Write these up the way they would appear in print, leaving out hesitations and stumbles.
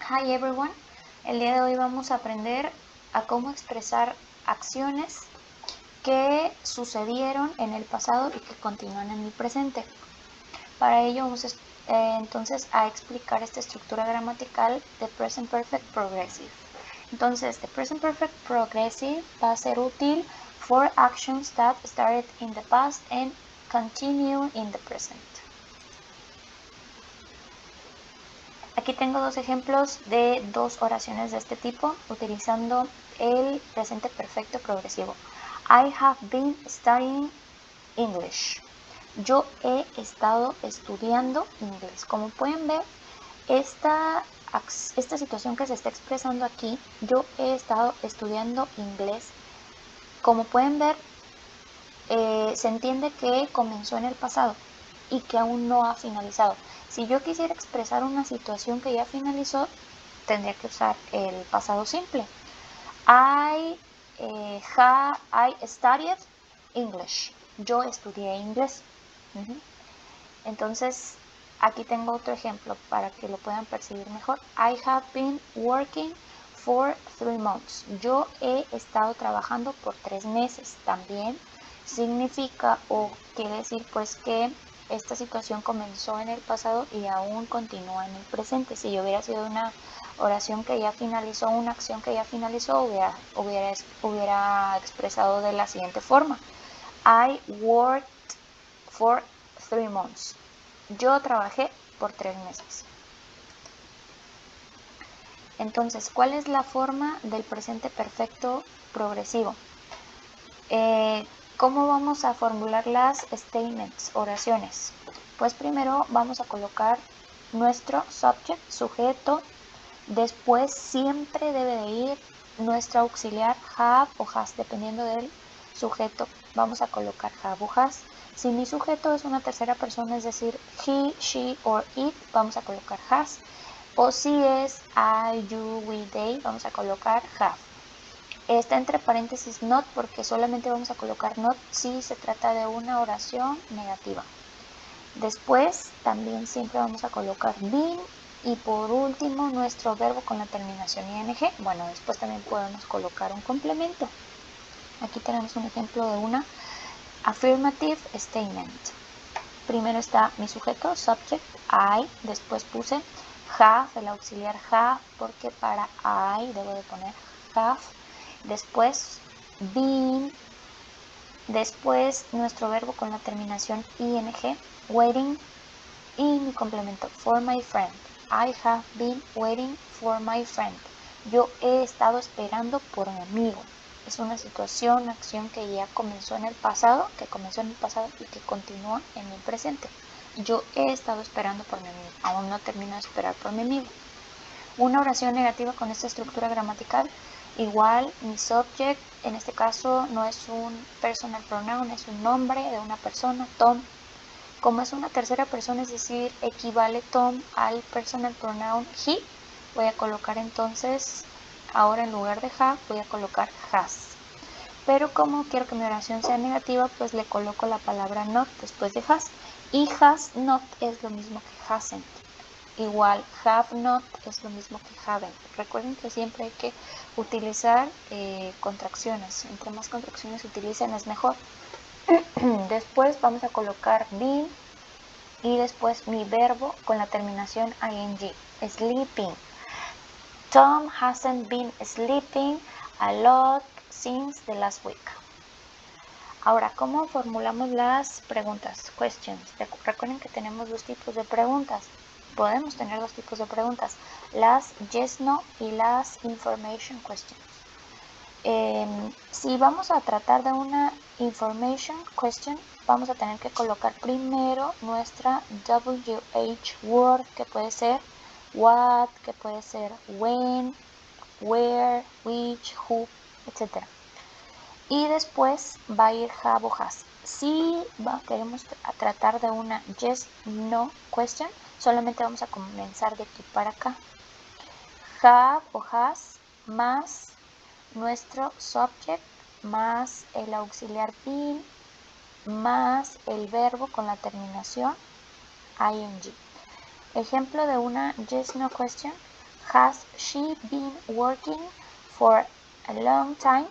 Hi everyone, el día de hoy vamos a aprender a cómo expresar acciones que sucedieron en el pasado y que continúan en el presente. Para ello vamos entonces a explicar esta estructura gramatical de Present Perfect Progressive. Entonces, the Present Perfect Progressive va a ser útil for actions that started in the past and continue in the present. Aquí tengo dos ejemplos de dos oraciones de este tipo utilizando el presente perfecto progresivo. I have been studying English. Yo he estado estudiando inglés. Como pueden ver, esta situación que se está expresando aquí, yo he estado estudiando inglés. Como pueden ver, se entiende que comenzó en el pasado y que aún no ha finalizado. Si yo quisiera expresar una situación que ya finalizó, tendría que usar el pasado simple. I studied English. Yo estudié inglés. Entonces, aquí tengo otro ejemplo para que lo puedan percibir mejor. I have been working for 3 months. Yo he estado trabajando por 3 meses. También significa o quiere decir pues que esta situación comenzó en el pasado y aún continúa en el presente. Si hubiera sido una oración que ya finalizó, una acción que ya finalizó, hubiera expresado de la siguiente forma. I worked for 3 months. Yo trabajé por 3 meses. Entonces, ¿cuál es la forma del presente perfecto progresivo? ¿Cómo vamos a formular las statements, oraciones? Pues primero vamos a colocar nuestro subject, sujeto. Después siempre debe de ir nuestro auxiliar have o has, dependiendo del sujeto. Vamos a colocar have o has. Si mi sujeto es una tercera persona, es decir, he, she or it, vamos a colocar has. O si es I, you, we, they, vamos a colocar have. Está entre paréntesis not porque solamente vamos a colocar not si se trata de una oración negativa. Después también siempre vamos a colocar been y por último nuestro verbo con la terminación ing. Bueno, después también podemos colocar un complemento. Aquí tenemos un ejemplo de una affirmative statement. Primero está mi sujeto, subject, I, después puse have, el auxiliar have, porque para I debo de poner have. Después been, después nuestro verbo con la terminación ing, waiting, y mi complemento for my friend. I have been waiting for my friend. Yo he estado esperando por mi amigo. Es una situación, acción que ya comenzó en el pasado, y que continúa en el presente. Yo he estado esperando por mi amigo. Aún no termino de esperar por mi amigo. Una oración negativa con esta estructura gramatical. Igual mi subject, en este caso no es un personal pronoun, es un nombre de una persona, Tom. Como es una tercera persona, es decir, equivale Tom al personal pronoun he, voy a colocar entonces, ahora en lugar de have, voy a colocar has. Pero como quiero que mi oración sea negativa, pues le coloco la palabra not después de has. Y has not es lo mismo que hasn't. Igual, have not es lo mismo que haven't. Recuerden que siempre hay que utilizar contracciones. Entre más contracciones se utilicen es mejor. Después vamos a colocar been y después mi verbo con la terminación ing. Sleeping. Tom hasn't been sleeping a lot since the last week. Ahora, ¿cómo formulamos las preguntas? Questions. Recuerden que tenemos dos tipos de preguntas. Podemos tener dos tipos de preguntas. Las yes, no y las information questions. Si vamos a tratar de una information question, vamos a tener que colocar primero nuestra WH word, que puede ser what, que puede ser when, where, which, who, etc. Y después va a ir have o has. Si queremos tratar de una yes, no question, solamente vamos a comenzar de aquí para acá. Have o has más nuestro subject más el auxiliar been más el verbo con la terminación ing. Ejemplo de una yes no question. Has she been working for a long time?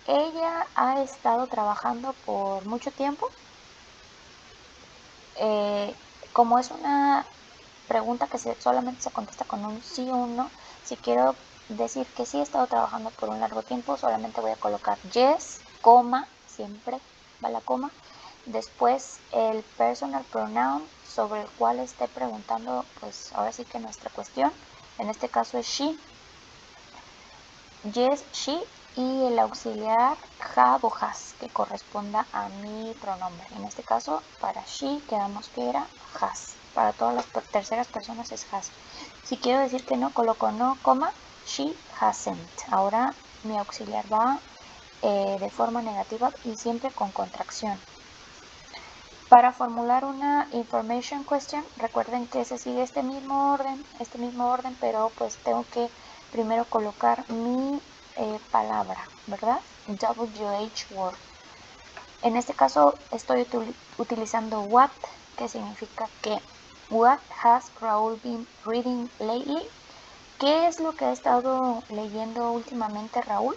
Ella ha estado trabajando por mucho tiempo. Como es una pregunta que solamente se contesta con un sí o un no, si quiero decir que sí he estado trabajando por un largo tiempo, solamente voy a colocar yes, coma, siempre va la coma, después el personal pronoun sobre el cual esté preguntando, pues ahora sí que nuestra cuestión, en este caso es she, yes, she, y el auxiliar have o has, que corresponda a mi pronombre. En este caso, para she quedamos que era has. Para todas las terceras personas es has. Si quiero decir que no, coloco no, coma, she hasn't. Ahora mi auxiliar va de forma negativa y siempre con contracción. Para formular una information question, recuerden que se sigue este mismo orden, pero pues tengo que primero colocar mi palabra, ¿verdad? WH word. En este caso estoy utilizando what, que significa que. What has Raúl been reading lately? ¿Qué es lo que ha estado leyendo últimamente Raúl?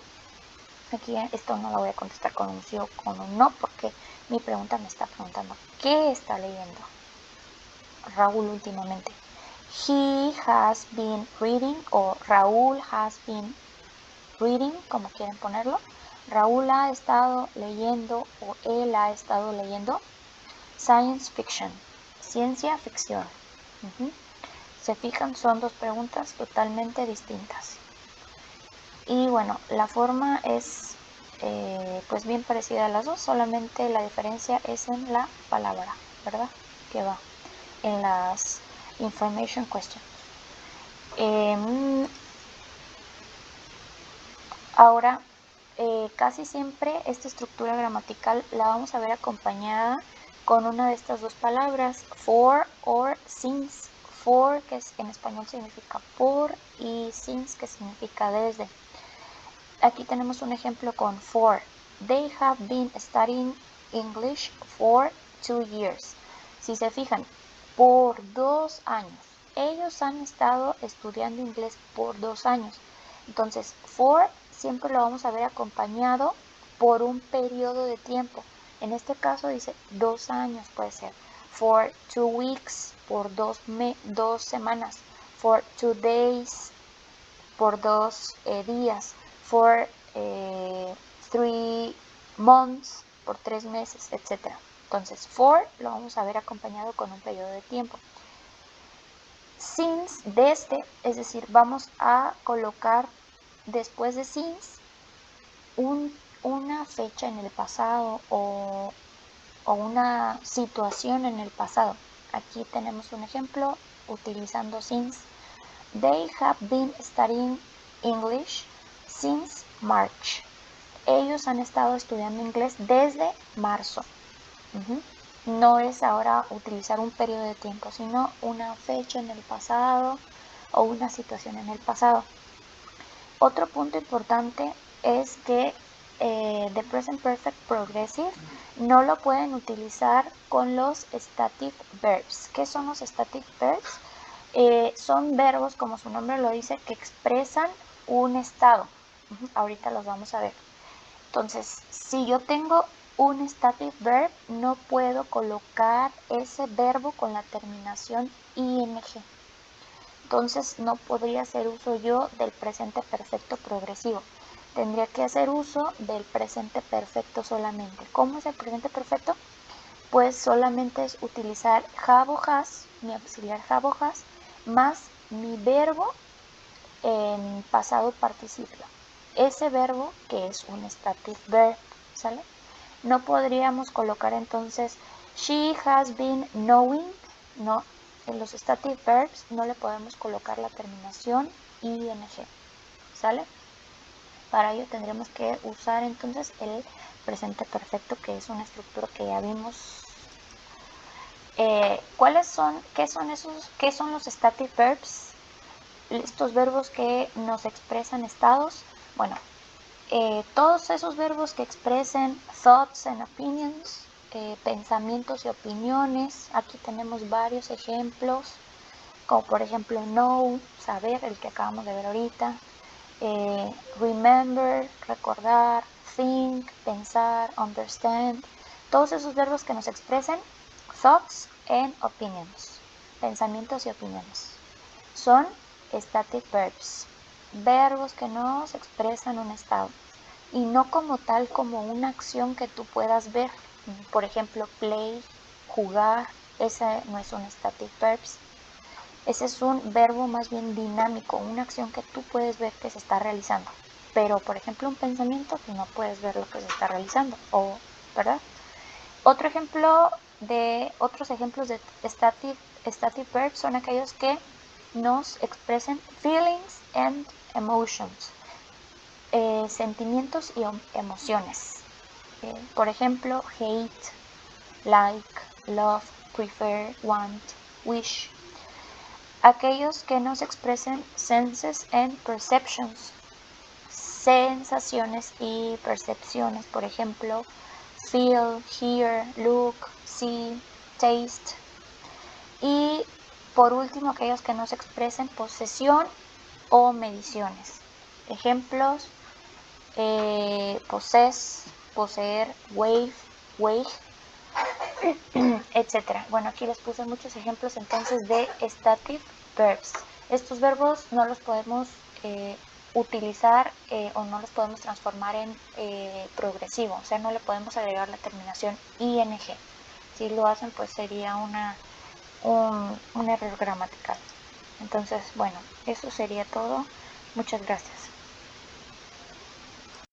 Aquí esto no lo voy a contestar con un sí o con un no, porque mi pregunta me está preguntando ¿qué está leyendo Raúl últimamente? He has been reading, o Raúl has been reading, como quieren ponerlo. Raúl ha estado leyendo, o él ha estado leyendo science fiction, ciencia ficción. Se fijan, son dos preguntas totalmente distintas. Y bueno, la forma es pues bien parecida a las dos, solamente la diferencia es en la palabra, ¿verdad? Que va en las information questions. Ahora, casi siempre esta estructura gramatical la vamos a ver acompañada con una de estas dos palabras, for or since. For, que en español significa por, y since, que significa desde. Aquí tenemos un ejemplo con for. They have been studying English for 2 years. Si se fijan, por 2 años. Ellos han estado estudiando inglés por 2 años. Entonces, for siempre lo vamos a ver acompañado por un periodo de tiempo. En este caso dice 2 años, puede ser. For 2 weeks, por 2 semanas. For 2 days, por 2 días. For 3 months, por 3 meses, etc. Entonces, for lo vamos a ver acompañado con un periodo de tiempo. Since, desde, es decir, vamos a colocar después de since una fecha en el pasado o una situación en el pasado. Aquí tenemos un ejemplo utilizando since. They have been studying English since March. Ellos han estado estudiando inglés desde marzo. No es ahora utilizar un periodo de tiempo, sino una fecha en el pasado o una situación en el pasado. Otro punto importante es que the present perfect progressive no lo pueden utilizar con los stative verbs. ¿Qué son los stative verbs? Son verbos, como su nombre lo dice, que expresan un estado. Ahorita los vamos a ver. Entonces, si yo tengo un stative verb, no puedo colocar ese verbo con la terminación ing. Entonces, no podría hacer uso yo del presente perfecto progresivo. Tendría que hacer uso del presente perfecto solamente. ¿Cómo es el presente perfecto? Pues solamente es utilizar have o has, mi auxiliar have o has, más mi verbo en pasado participio. Ese verbo que es un stative verb, ¿sale? No podríamos colocar entonces she has been knowing, no, en los stative verbs no le podemos colocar la terminación ing, ¿sale? Para ello tendremos que usar entonces el presente perfecto, que es una estructura que ya vimos. ¿Qué son los stative verbs? Estos verbos que nos expresan estados. Bueno, todos esos verbos que expresen thoughts and opinions, pensamientos y opiniones. Aquí tenemos varios ejemplos. como por ejemplo know, saber, el que acabamos de ver ahorita, remember, recordar, think, pensar, understand, todos esos verbos que nos expresen thoughts and opinions, pensamientos y opiniones, son static verbs, verbos que nos expresan un estado y no como tal como una acción que tú puedas ver. Por ejemplo, play, jugar, ese no es un static verbs. Ese es un verbo más bien dinámico, una acción que tú puedes ver que se está realizando. Pero, por ejemplo, un pensamiento que no puedes ver lo que se está realizando, ¿verdad? Otros ejemplos de static verbs son aquellos que nos expresen feelings and emotions, sentimientos y emociones. Por ejemplo, hate, like, love, prefer, want, wish. Aquellos que nos expresen senses and perceptions, sensaciones y percepciones. Por ejemplo, feel, hear, look, see, taste. Y por último, aquellos que nos expresen posesión o mediciones. Ejemplos: possess, poseer, wave, etc. Bueno, aquí les puse muchos ejemplos entonces de static verbs. Estos verbos no los podemos utilizar o no los podemos transformar en progresivo, o sea, no le podemos agregar la terminación ing. Si lo hacen, pues sería un error gramatical. Entonces, bueno, eso sería todo. Muchas gracias.